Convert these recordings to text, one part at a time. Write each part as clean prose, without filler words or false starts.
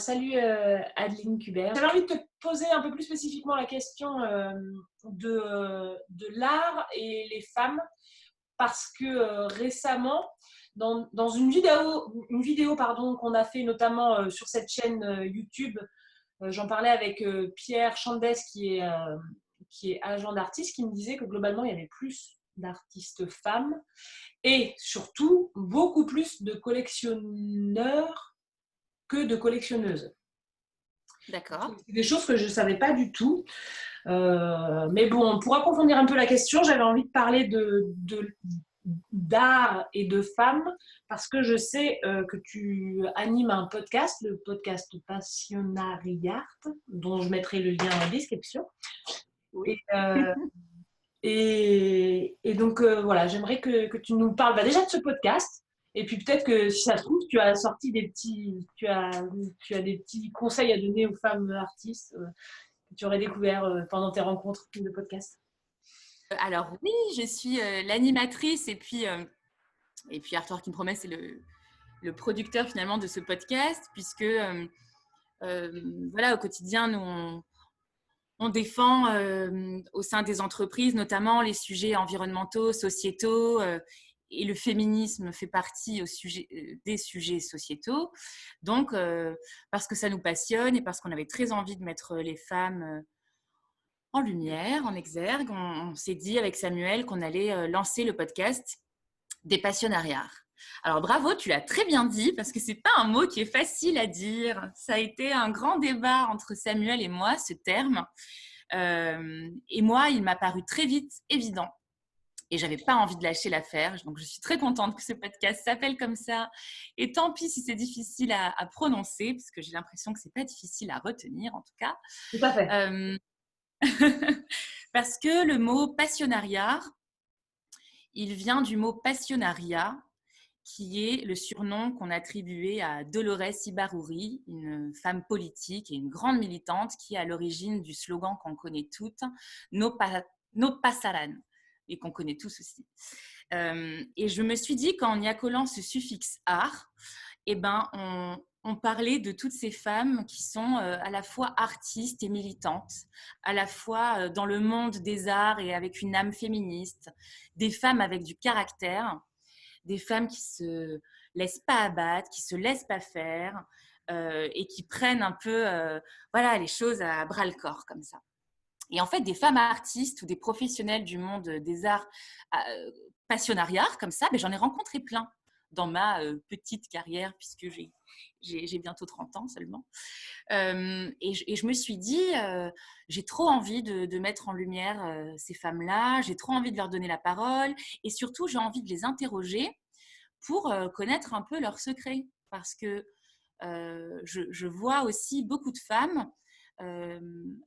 salut Adeline Kubert. J'avais envie de te poser un peu plus spécifiquement la question de l'art et les femmes parce que récemment, dans une vidéo qu'on a fait notamment sur cette chaîne YouTube, j'en parlais avec Pierre Chandès qui est agent d'artiste, qui me disait que globalement il y avait plus d'artistes femmes et surtout beaucoup plus de collectionneurs que de collectionneuses. D'accord. C'est des choses que je ne savais pas du tout. Mais bon, pour approfondir un peu la question, j'avais envie de parler d'art et de femmes parce que je sais que tu animes un podcast, le podcast Passionnariat, dont je mettrai le lien en description. Oui. Et donc, voilà, j'aimerais que tu nous parles déjà de ce podcast. Et puis peut-être que si ça se trouve, tu as sorti tu as des petits conseils à donner aux femmes artistes que tu aurais découvert pendant tes rencontres de podcast. Alors oui, je suis l'animatrice et puis Arthur qui me promet, c'est le producteur finalement de ce podcast, puisque voilà, au quotidien, nous, on défend au sein des entreprises, notamment les sujets environnementaux, sociétaux, et le féminisme fait partie des sujets sociétaux. Donc, parce que ça nous passionne et parce qu'on avait très envie de mettre les femmes en lumière, en exergue, on s'est dit avec Samuel qu'on allait lancer le podcast des passionnariats. Alors bravo, tu l'as très bien dit parce que c'est pas un mot qui est facile à dire. Ça a été un grand débat entre Samuel et moi, ce terme. Et moi, il m'a paru très vite évident. Et j'avais pas envie de lâcher l'affaire. Donc, je suis très contente que ce podcast s'appelle comme ça. Et tant pis si c'est difficile à prononcer, parce que j'ai l'impression que c'est pas difficile à retenir, en tout cas. Tout à fait. Parce que le mot passionnariat, il vient du mot passionnariat, qui est le surnom qu'on attribuait à Dolores Ibarruri, une femme politique et une grande militante qui est à l'origine du slogan qu'on connaît toutes, No pasaran, et qu'on connaît tous aussi. Et je me suis dit qu'en y accolant ce suffixe art, eh ben, on parlait de toutes ces femmes qui sont à la fois artistes et militantes, à la fois dans le monde des arts et avec une âme féministe, des femmes avec du caractère, des femmes qui se laissent pas abattre, qui se laissent pas faire et qui prennent un peu voilà, les choses à bras-le-corps comme ça. Et en fait, des femmes artistes ou des professionnels du monde des arts passionnariats comme ça, mais j'en ai rencontré plein dans ma petite carrière puisque j'ai bientôt 30 ans seulement. Et je me suis dit, j'ai trop envie de mettre en lumière ces femmes-là, j'ai trop envie de leur donner la parole et surtout, j'ai envie de les interroger pour connaître un peu leurs secrets. Parce que je vois aussi beaucoup de femmes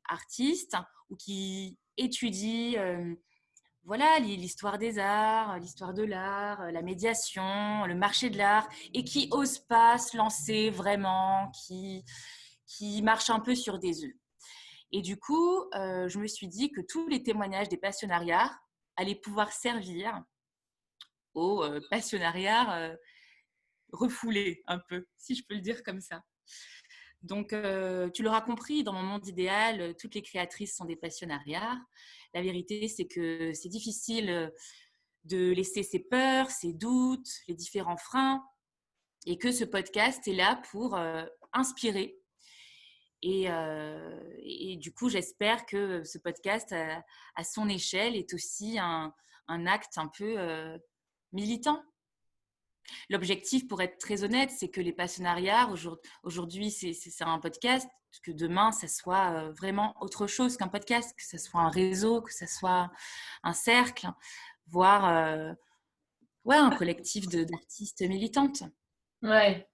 artistes ou qui étudient voilà, l'histoire des arts, l'histoire de l'art, la médiation, le marché de l'art, et qui n'osent pas se lancer vraiment, qui marchent un peu sur des œufs. Et du coup, je me suis dit que tous les témoignages des passionnariats allaient pouvoir servir aux passionnariats refoulés un peu, si je peux le dire comme ça. Donc, tu l'auras compris, dans mon monde idéal, toutes les créatrices sont des passionnariats. La vérité, c'est que c'est difficile de laisser ses peurs, ses doutes, les différents freins, et que ce podcast est là pour inspirer. Et du coup, j'espère que ce podcast, à son échelle, est aussi un acte un peu militant. L'objectif, pour être très honnête, c'est que les passionnariats, aujourd'hui, c'est un podcast, que demain, ça soit vraiment autre chose qu'un podcast, que ça soit un réseau, que ça soit un cercle, voire ouais, un collectif d'artistes militantes. Ouais.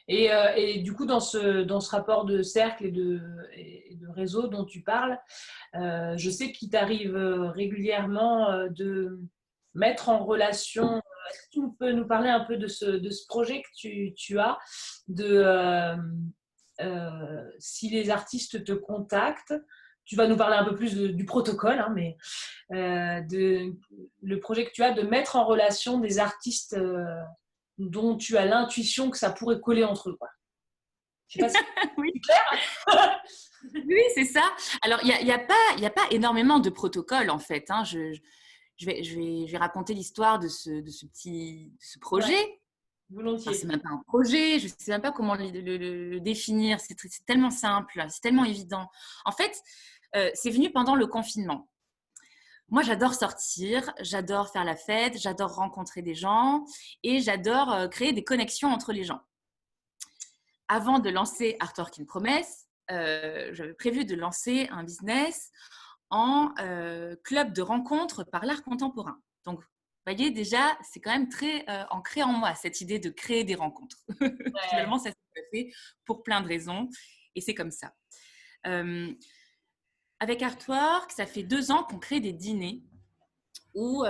Et du coup, dans ce rapport de cercle et de réseau dont tu parles, je sais qu'il t'arrive régulièrement de mettre en relation. Est-ce que tu peux nous parler un peu de ce projet que tu as, si les artistes te contactent, tu vas nous parler un peu plus du protocole, hein, mais le projet que tu as de mettre en relation des artistes dont tu as l'intuition que ça pourrait coller entre eux, quoi. Je sais pas si Oui. c'est clair. Oui, c'est ça. Alors, il y a pas énormément de protocoles, en fait. Hein. Je vais raconter l'histoire de ce Ouais, projet. Enfin, c'est volontiers. même pas un projet, je ne sais même pas comment le définir. C'est tellement simple, c'est tellement évident. En fait, c'est venu pendant le confinement. Moi, j'adore sortir, j'adore faire la fête, j'adore rencontrer des gens et j'adore créer des connexions entre les gens. Avant de lancer Art Work in Progress, j'avais prévu de lancer un business en club de rencontres par l'art contemporain. Donc, vous voyez, déjà, c'est quand même très ancré en moi, cette idée de créer des rencontres. Ouais. Finalement, ça s'est passé pour plein de raisons et c'est comme ça. Euh, Avec Artwork, ça fait 2 ans qu'on crée des dîners où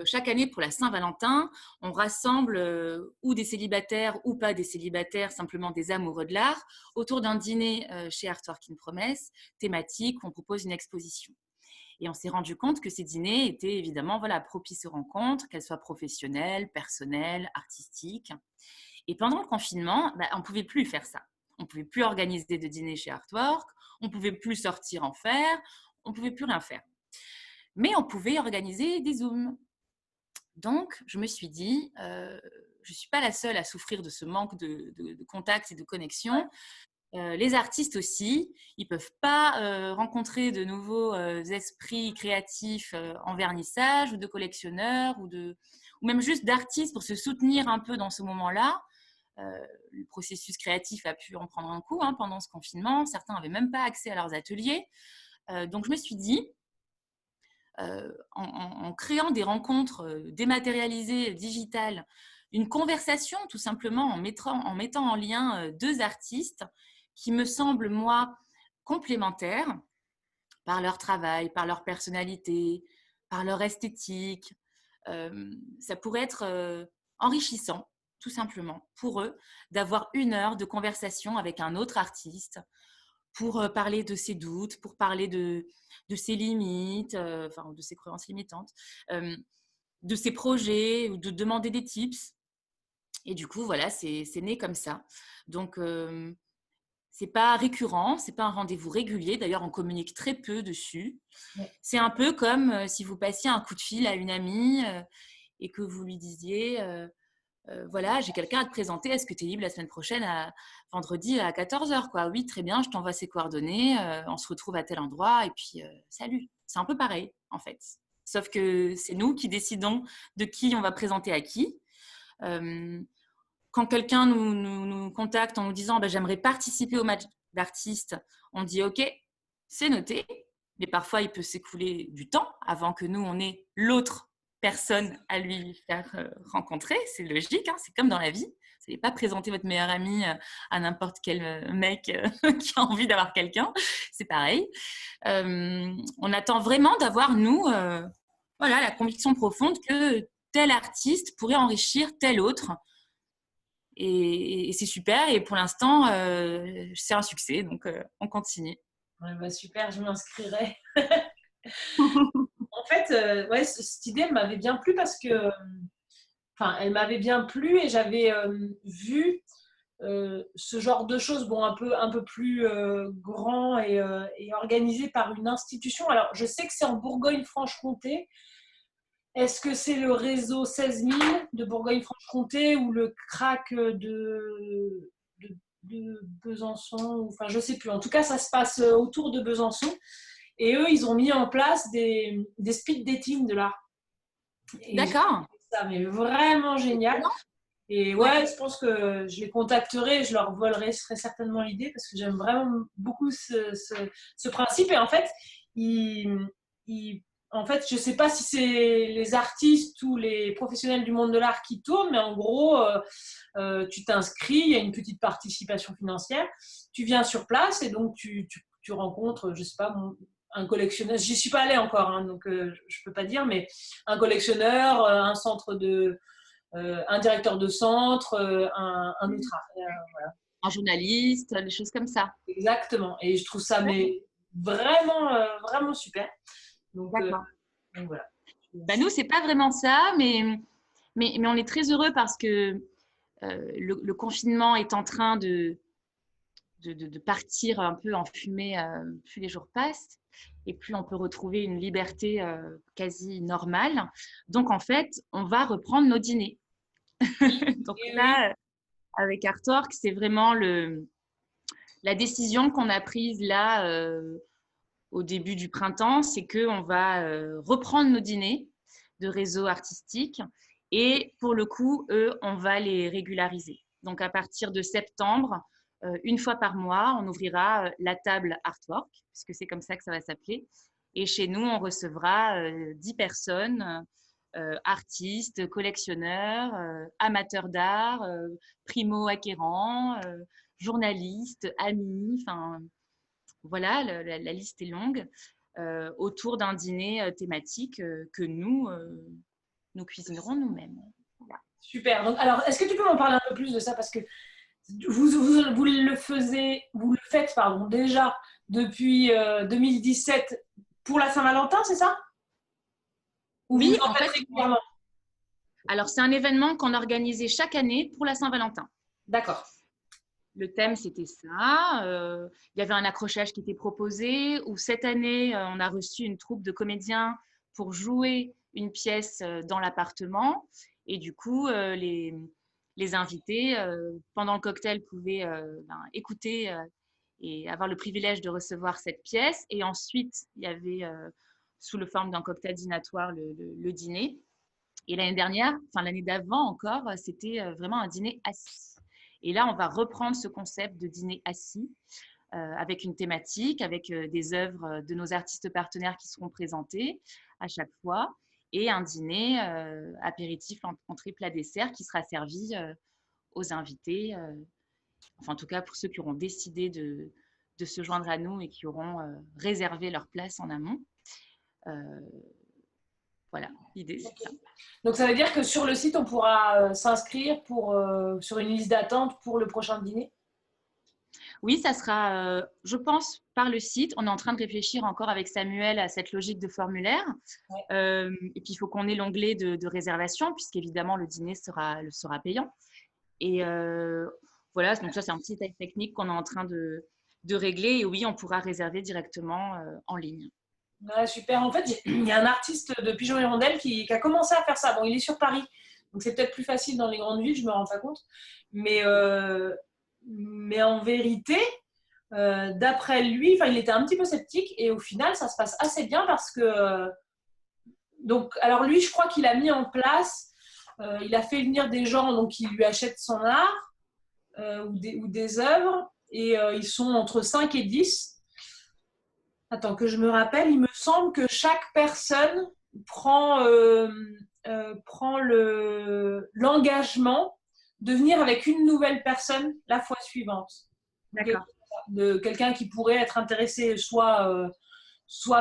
chaque année pour la Saint-Valentin, on rassemble ou des célibataires ou pas des célibataires, simplement des amoureux de l'art, autour d'un dîner chez Artwork in Promesse, thématique, où on propose une exposition. Et on s'est rendu compte que ces dîners étaient évidemment propices aux rencontres, qu'elles soient professionnelles, personnelles, artistiques. Et pendant le confinement, on ne pouvait plus faire ça. On ne pouvait plus organiser de dîner chez Artwork, on ne pouvait plus sortir en faire, on ne pouvait plus rien faire. Mais on pouvait organiser des Zooms. Donc, je me suis dit, je ne suis pas la seule à souffrir de ce manque de contact et de connexion. Les artistes aussi, ils ne peuvent pas rencontrer de nouveaux esprits créatifs en vernissage ou de collectionneurs ou même juste d'artistes pour se soutenir un peu dans ce moment-là. Le processus créatif a pu en prendre un coup pendant ce confinement. Certains n'avaient même pas accès à leurs ateliers. Donc, je me suis dit, en créant des rencontres dématérialisées, digitales, une conversation tout simplement en mettant en lien 2 artistes qui me semblent, moi, complémentaires par leur travail, par leur personnalité, par leur esthétique. Ça pourrait être enrichissant, tout simplement, pour eux, d'avoir 1 heure de conversation avec un autre artiste pour parler de ses doutes, pour parler de ses limites, enfin, de ses croyances limitantes, de ses projets, ou de demander des tips. Et du coup, voilà, c'est né comme ça. Donc, c'est pas récurrent, c'est pas un rendez-vous régulier. D'ailleurs, on communique très peu dessus. Ouais. C'est un peu comme si vous passiez un coup de fil à une amie et que vous lui disiez voilà, j'ai quelqu'un à te présenter, est-ce que tu es libre la semaine prochaine, vendredi à 14h, quoi. Oui, très bien, je t'envoie ses coordonnées, on se retrouve à tel endroit et puis salut. C'est un peu pareil, en fait. Sauf que c'est nous qui décidons de qui on va présenter à qui. Euh, Quand quelqu'un nous contacte en nous disant j'aimerais participer au match d'artistes, on dit ok, c'est noté. Mais parfois, il peut s'écouler du temps avant que nous, on ait l'autre personne à lui faire rencontrer. C'est logique, c'est comme dans la vie. Vous n'allez pas présenter votre meilleur ami à n'importe quel mec qui a envie d'avoir quelqu'un. C'est pareil. On attend vraiment d'avoir, nous, voilà, la conviction profonde que tel artiste pourrait enrichir tel autre. Et c'est super. Et pour l'instant, c'est un succès. Donc, on continue. Ouais, bah, super, je m'inscrirai. En fait, ouais, cette idée, elle m'avait bien plu parce que, enfin, elle m'avait bien plu et j'avais vu ce genre de choses, bon, un peu plus grand et organisé par une institution. Alors, je sais que c'est en Bourgogne-Franche-Comté. Est-ce que c'est le réseau 16 000 de Bourgogne-Franche-Comté ou le CRAC de Besançon? Enfin, je ne sais plus. En tout cas, ça se passe autour de Besançon. Et eux, ils ont mis en place des speed dating de l'art. Et j'ai D'accord. trouvé ça mais vraiment génial. Et Ouais. ouais, je pense que je les contacterai, je leur volerai très certainement l'idée parce que j'aime vraiment beaucoup ce principe. Et en fait, en fait, je ne sais pas si c'est les artistes ou les professionnels du monde de l'art qui tournent, mais en gros, tu t'inscris, il y a une petite participation financière, tu viens sur place et donc tu rencontres, je ne sais pas, un collectionneur. J'y suis pas allée encore, donc je ne peux pas dire, mais un collectionneur, un centre un directeur de centre, un autre. Voilà. Un journaliste, des choses comme ça. Exactement. Et je trouve ça mais vraiment, vraiment super. D'accord. Donc voilà. Nous, c'est pas vraiment ça, mais on est très heureux parce que le confinement est en train de partir un peu en fumée plus les jours passent et plus on peut retrouver une liberté quasi normale. Donc, en fait, on va reprendre nos dîners. Donc Et oui. là, avec Artwork, c'est vraiment la décision qu'on a prise là au début du printemps, c'est qu'on va reprendre nos dîners de réseau artistique et pour le coup, eux, on va les régulariser. Donc, à partir de septembre, une fois par mois, on ouvrira la table Artwork, puisque c'est comme ça que ça va s'appeler. Et chez nous, on recevra 10 personnes, artistes, collectionneurs, amateurs d'art, primo-acquérants, journalistes, amis, enfin, voilà, la liste est longue, autour d'un dîner thématique que nous cuisinerons nous-mêmes. Voilà. Super. Donc, alors, est-ce que tu peux m'en parler un peu plus de ça? Parce que vous le faites, pardon, déjà depuis 2017 pour la Saint-Valentin, c'est ça? Ou vous Oui, en en faites fait, régulièrement? alors c'est un événement qu'on organisait chaque année pour la Saint-Valentin. D'accord. Le thème, c'était ça. Il y avait un accrochage qui était proposé, où cette année, on a reçu une troupe de comédiens pour jouer une pièce dans l'appartement. Et du coup, les invités, pendant le cocktail, pouvaient écouter et avoir le privilège de recevoir cette pièce. Et ensuite, il y avait, sous le forme d'un cocktail dînatoire, le dîner. Et l'année dernière, enfin l'année d'avant encore, c'était vraiment un dîner assis. Et là, on va reprendre ce concept de dîner assis avec une thématique, avec des œuvres de nos artistes partenaires qui seront présentées à chaque fois et un dîner apéritif entrée plat dessert qui sera servi aux invités, enfin en tout cas pour ceux qui auront décidé de se joindre à nous et qui auront réservé leur place en amont. Euh, voilà, l'idée c'est Okay. ça. Donc ça veut dire que sur le site, on pourra s'inscrire sur une liste d'attente pour le prochain dîner? Oui, ça sera, je pense, par le site. On est en train de réfléchir encore avec Samuel à cette logique de formulaire. Ouais. Et puis, il faut qu'on ait l'onglet de réservation, puisqu'évidemment, le dîner sera payant. Et voilà, donc ça, c'est un petit détail technique qu'on est en train de régler. Et oui, on pourra réserver directement en ligne. Ouais, super. En fait, il y a un artiste de Pigeon Hirondelle qui a commencé à faire ça. Bon, il est sur Paris, donc c'est peut-être plus facile dans les grandes villes, je me rends pas compte. Mais, euh, mais en vérité, d'après lui, il était un petit peu sceptique et au final, ça se passe assez bien parce que donc, alors lui, je crois qu'il a mis en place, il a fait venir des gens donc qui lui achètent son art ou des œuvres et ils sont entre 5 et 10. Attends, que je me rappelle, il me semble que chaque personne prend l'engagement de venir avec une nouvelle personne la fois suivante. D'accord. De quelqu'un qui pourrait être intéressé soit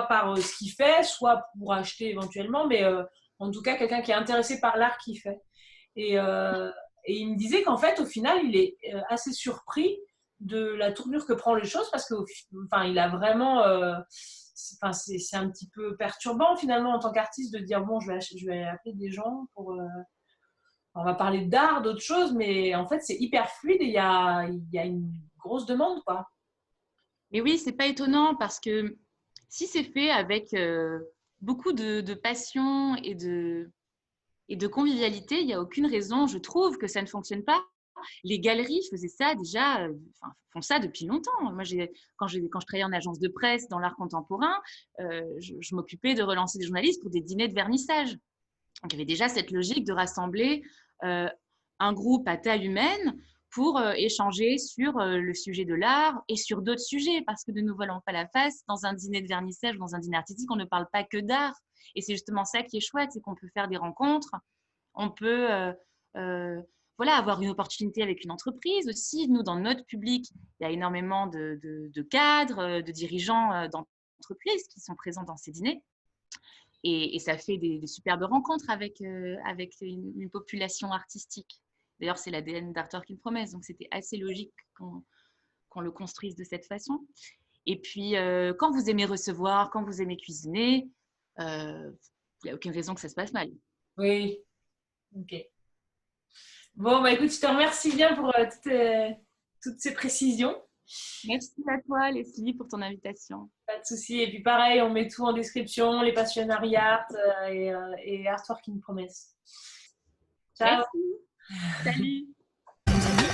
par ce qu'il fait, soit pour acheter éventuellement, mais en tout cas quelqu'un qui est intéressé par l'art qu'il fait. Et, euh, et il me disait qu'en fait, au final, il est assez surpris de la tournure que prend les choses parce que, il a vraiment. C'est un petit peu perturbant finalement en tant qu'artiste de dire bon, je vais appeler des gens pour. On va parler d'art, d'autres choses, mais en fait, c'est hyper fluide et il y a une grosse demande, quoi. Mais oui, c'est pas étonnant parce que si c'est fait avec beaucoup de passion et de convivialité, il n'y a aucune raison, je trouve, que ça ne fonctionne pas. Les galeries faisaient ça déjà, font ça depuis longtemps. Moi, quand je travaillais en agence de presse dans l'art contemporain, je m'occupais de relancer des journalistes pour des dîners de vernissage. Donc, il y avait déjà cette logique de rassembler euh, un groupe à taille humaine pour échanger sur le sujet de l'art et sur d'autres sujets, parce que ne nous voilons pas la face, dans un dîner de vernissage, dans un dîner artistique, on ne parle pas que d'art. Et c'est justement ça qui est chouette, c'est qu'on peut faire des rencontres, on peut euh, voilà, avoir une opportunité avec une entreprise aussi. Nous, dans notre public, il y a énormément de cadres, de dirigeants d'entreprises qui sont présents dans ces dîners. Et ça fait des superbes rencontres avec une population artistique. D'ailleurs, c'est l'ADN d'Artwork qu'une promesse, donc c'était assez logique qu'on le construise de cette façon. Et puis, quand vous aimez recevoir, quand vous aimez cuisiner, il n'y a aucune raison que ça se passe mal. Oui, ok. Bon, bah écoute, je te remercie bien pour toutes ces précisions. Merci à toi, Leslie, pour ton invitation. Pas de souci. Et puis pareil, on met tout en description, les Passionary Art et Artwork in Promise. Ciao. Merci. Salut.